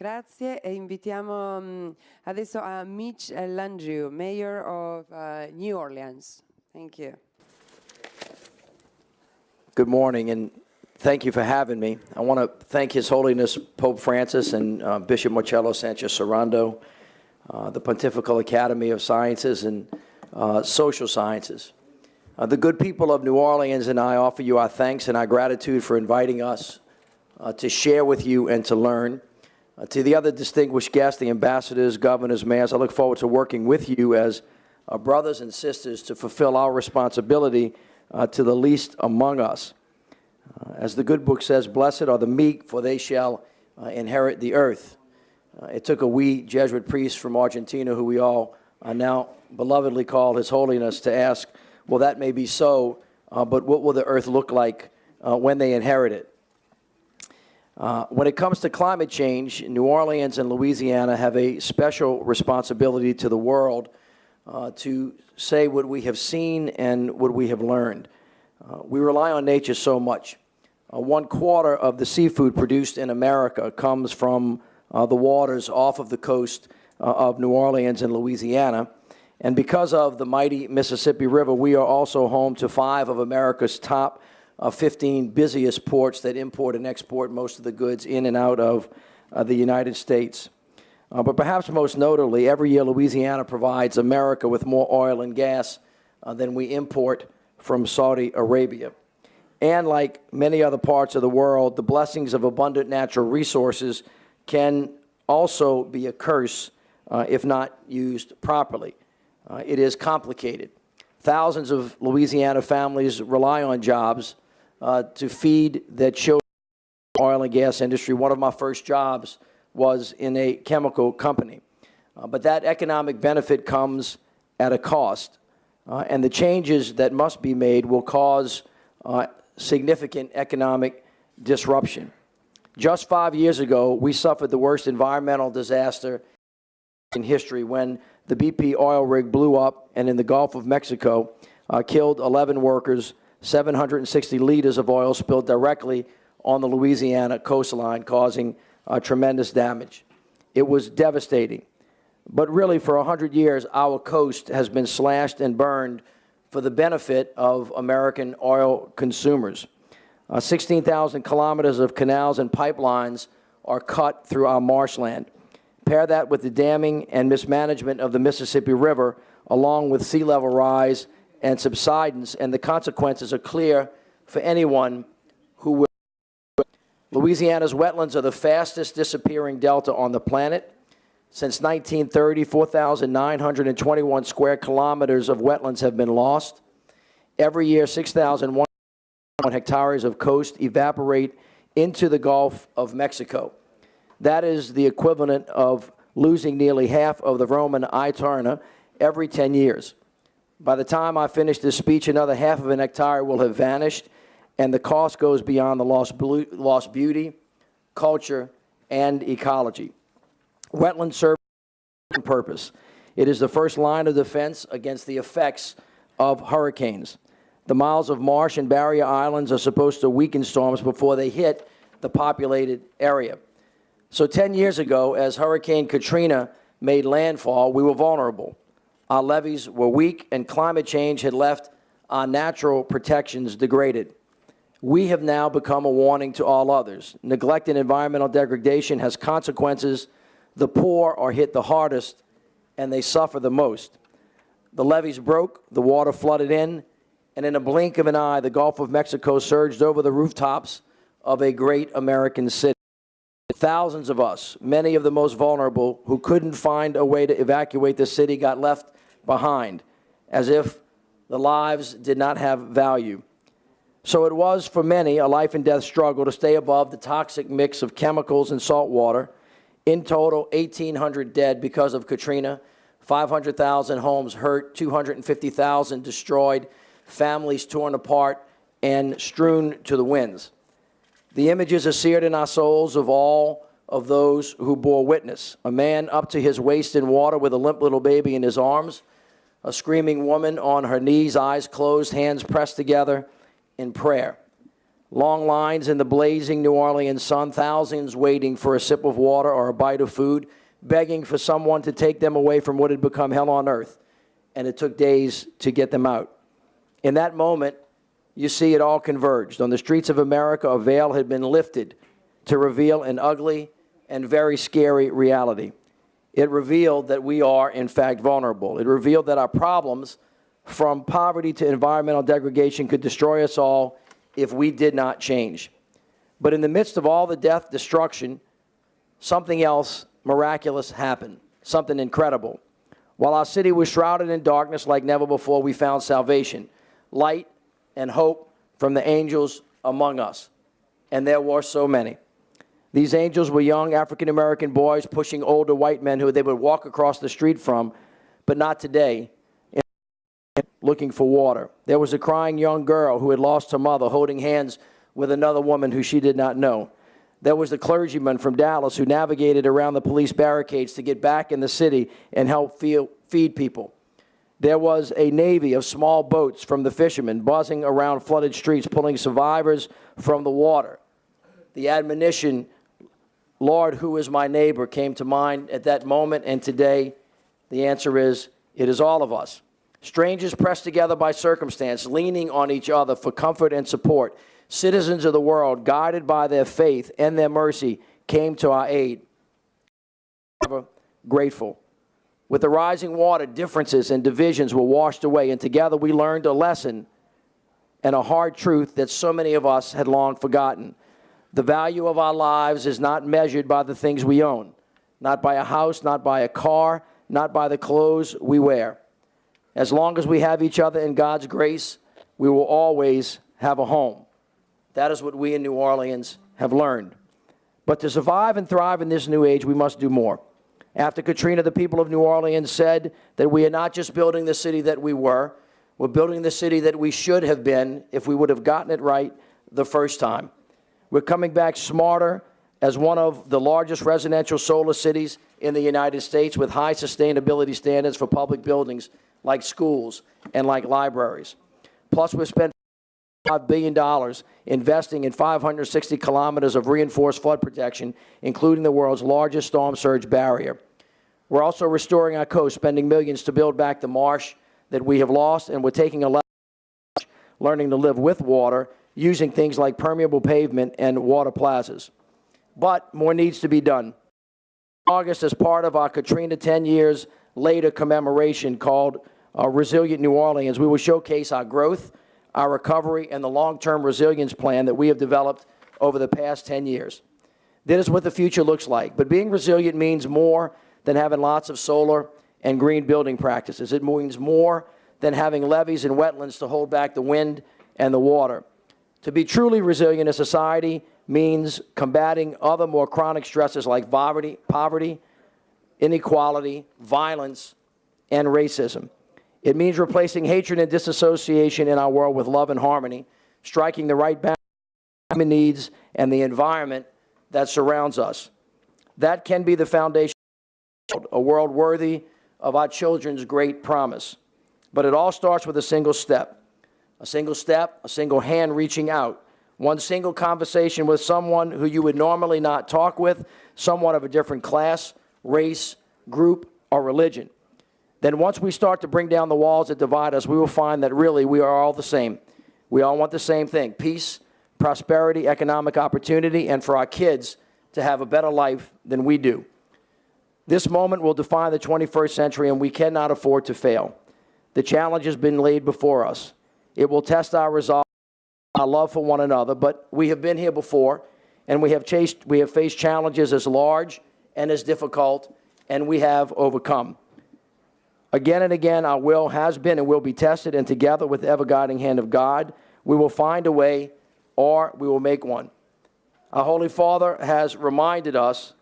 Grazie e invitiamo adesso a Mitch Landrieu, Mayor of New Orleans. Thank you. Good morning, and thank you for having me. I want to thank His Holiness Pope Francis and Bishop Marcello Sanchez Serrando, the Pontifical Academy of Sciences and Social Sciences. The good people of New Orleans and I offer you our thanks and our gratitude for inviting us to share with you and to learn. To the other distinguished guests, the ambassadors, governors, mayors, I look forward to working with you as brothers and sisters to fulfill our responsibility to the least among us. As the good book says, blessed are the meek, for they shall inherit the earth. It took a wee Jesuit priest from Argentina, who we all now belovedly call His Holiness, to ask, well, that may be so, but what will the earth look like when they inherit it? When it comes to climate change, New Orleans and Louisiana have a special responsibility to the world to say what we have seen and what we have learned. We rely on nature so much. 1/4 of the seafood produced in America comes from the waters off of the coast of New Orleans and Louisiana. And because of the mighty Mississippi River, we are also home to 5 of America's top 15 busiest ports that import and export most of the goods in and out of the United States. But perhaps most notably, every year Louisiana provides America with more oil and gas than we import from Saudi Arabia. And like many other parts of the world, the blessings of abundant natural resources can also be a curse if not used properly. It is complicated. Thousands of Louisiana families rely on jobs to feed their children in the oil and gas industry. One of my first jobs was in a chemical company. But that economic benefit comes at a cost. And the changes that must be made will cause significant economic disruption. Just 5 years ago, we suffered the worst environmental disaster in history when the BP oil rig blew up and in the Gulf of Mexico killed 11 workers. 760 liters of oil spilled directly on the Louisiana coastline, causing tremendous damage. It was devastating. But really, for 100 years, our coast has been slashed and burned for the benefit of American oil consumers. 16,000 kilometers of canals and pipelines are cut through our marshland. Pair that with the damming and mismanagement of the Mississippi River, along with sea level rise and subsidence, and the consequences are clear for anyone who will. Louisiana's wetlands are the fastest disappearing delta on the planet. Since 1930, 4,921 square kilometers of wetlands have been lost. Every year, 6,101 hectares of coast evaporate into the Gulf of Mexico. That is the equivalent of losing nearly half of the Roman Itarna every 10 years. By the time I finish this speech, another half of an hectare will have vanished, and the cost goes beyond the lost beauty, culture, and ecology. Wetlands serve a purpose. It is the first line of defense against the effects of hurricanes. The miles of marsh and barrier islands are supposed to weaken storms before they hit the populated area. So 10 years ago, as Hurricane Katrina made landfall, we were vulnerable. Our levees were weak, and climate change had left our natural protections degraded. We have now become a warning to all others. Neglected environmental degradation has consequences. The poor are hit the hardest, and they suffer the most. The levees broke, the water flooded in, and in a blink of an eye, the Gulf of Mexico surged over the rooftops of a great American city. Thousands of us, many of the most vulnerable, who couldn't find a way to evacuate the city, got left behind, as if the lives did not have value. So it was, for many, a life and death struggle to stay above the toxic mix of chemicals and salt water. In total, 1,800 dead because of Katrina, 500,000 homes hurt, 250,000 destroyed, families torn apart and strewn to the winds. The images are seared in our souls of all of those who bore witness. A man up to his waist in water with a limp little baby in his arms, a screaming woman on her knees, eyes closed, hands pressed together in prayer. Long lines in the blazing New Orleans sun, thousands waiting for a sip of water or a bite of food, begging for someone to take them away from what had become hell on earth. And it took days to get them out. In that moment, you see it all converged. On the streets of America, a veil had been lifted to reveal an ugly and very scary reality. It revealed that we are, in fact, vulnerable. It revealed that our problems, from poverty to environmental degradation, could destroy us all if we did not change. But in the midst of all the death, destruction, something else miraculous happened, something incredible. While our city was shrouded in darkness like never before, we found salvation, light, and hope from the angels among us. And there were so many. These angels were young African-American boys pushing older white men who they would walk across the street from, but not today, looking for water. There was a crying young girl who had lost her mother, holding hands with another woman who she did not know. There was the clergyman from Dallas who navigated around the police barricades to get back in the city and help feed people. There was a navy of small boats from the fishermen buzzing around flooded streets, pulling survivors from the water. The admonition, Lord, who is my neighbor, came to mind at that moment, and today the answer is, it is all of us. Strangers pressed together by circumstance, leaning on each other for comfort and support. Citizens of the world, guided by their faith and their mercy, came to our aid. Ever grateful. With the rising water, differences and divisions were washed away, and together we learned a lesson and a hard truth that so many of us had long forgotten. The value of our lives is not measured by the things we own, not by a house, not by a car, not by the clothes we wear. As long as we have each other in God's grace, we will always have a home. That is what we in New Orleans have learned. But to survive and thrive in this new age, we must do more. After Katrina, the people of New Orleans said that we are not just building the city that we were, we're building the city that we should have been if we would have gotten it right the first time. We're coming back smarter as one of the largest residential solar cities in the United States with high sustainability standards for public buildings like schools and like libraries. Plus, we've spent $5 billion investing in 560 kilometers of reinforced flood protection, including the world's largest storm surge barrier. We're also restoring our coast, spending millions to build back the marsh that we have lost, and we're taking a lesson, learning to live with water, using things like permeable pavement and water plazas. But more needs to be done. In August, as part of our Katrina 10 years later commemoration called Resilient New Orleans, we will showcase our growth, our recovery, and the long-term resilience plan that we have developed over the past 10 years. That is what the future looks like. But being resilient means more than having lots of solar and green building practices. It means more than having levees and wetlands to hold back the wind and the water. To be truly resilient in society means combating other more chronic stresses like poverty, inequality, violence, and racism. It means replacing hatred and disassociation in our world with love and harmony, striking the right balance between human needs and the environment that surrounds us. That can be the foundation of a world worthy of our children's great promise. But it all starts with a single step, a single hand reaching out, one single conversation with someone who you would normally not talk with, someone of a different class, race, group, or religion. Then once we start to bring down the walls that divide us, we will find that really we are all the same. We all want the same thing: peace, prosperity, economic opportunity, and for our kids to have a better life than we do. This moment will define the 21st century, and we cannot afford to fail. The challenge has been laid before us. It will test our resolve, our love for one another, but we have been here before, and we have faced challenges as large and as difficult, and we have overcome. Again and again, our will has been and will be tested, and together with the ever-guiding hand of God, we will find a way, or we will make one. Our Holy Father has reminded us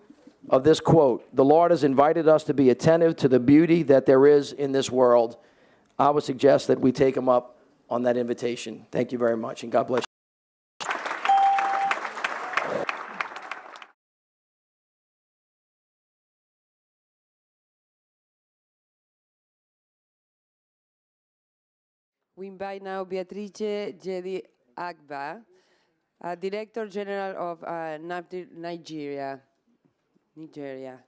of this quote: "The Lord has invited us to be attentive to the beauty that there is in this world." I would suggest that we take him up on that invitation. Thank you very much, and God bless you. We invite now Beatrice Jedi Agba Director General of Nigeria. Nigeria.